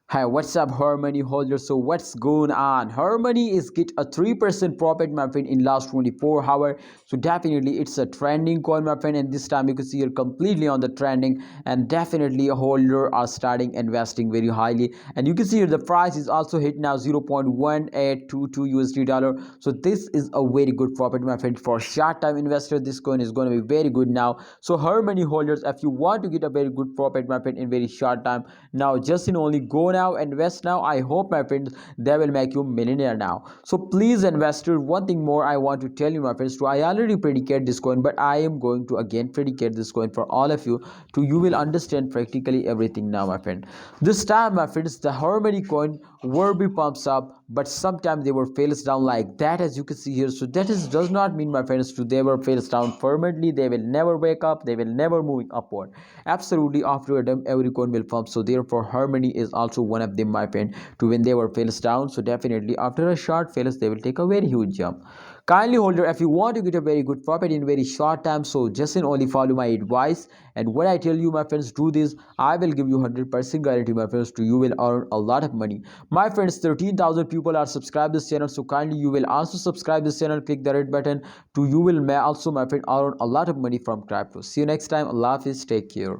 Hi, what's up, Harmony holder? So what's going on? Harmony is get a 3% profit, my friend, in last 24 hours. So definitely it's a trending coin, my friend, and this time you can see you're completely on the trending, and definitely a holder are starting investing very highly. And you can see here the price is also hit now 0.1822 USD dollar. So this is a very good profit, my friend, for short time investor. This coin is going to be very good now. So Harmony holders, if you want to get a very good profit, my friend, in very short time, now just in only go now, invest now. I hope, my friends, they will make you millionaire now. So please, investor, one thing more I want to tell you, my friends, too. I already predicate this coin, but I am going to again predicate this coin for all of you, to you will understand practically everything now, my friend. This time, my friends, the Harmony coin will be pumps up, but sometimes they were fails down like that, as you can see here. So that is does not mean, my friends, to they were fails down permanently. They will never wake up, they will never moving upward. Absolutely, after them every coin will pump. So therefore Harmony is also one of them, my friend, to when they were fails down. So definitely after a short fails they will take a very huge jump. Kindly holder, if you want to get a very good profit in very short time, so just in only follow my advice, and what I tell you, my friends, do this. I will give you 100% guarantee, my friends, to you will earn a lot of money. My friends, 13,000 people are subscribed this channel, so kindly you will also subscribe this channel, click the red button, to you will may also, my friend, earn a lot of money from crypto. See you next time. Allah Hafiz, take care.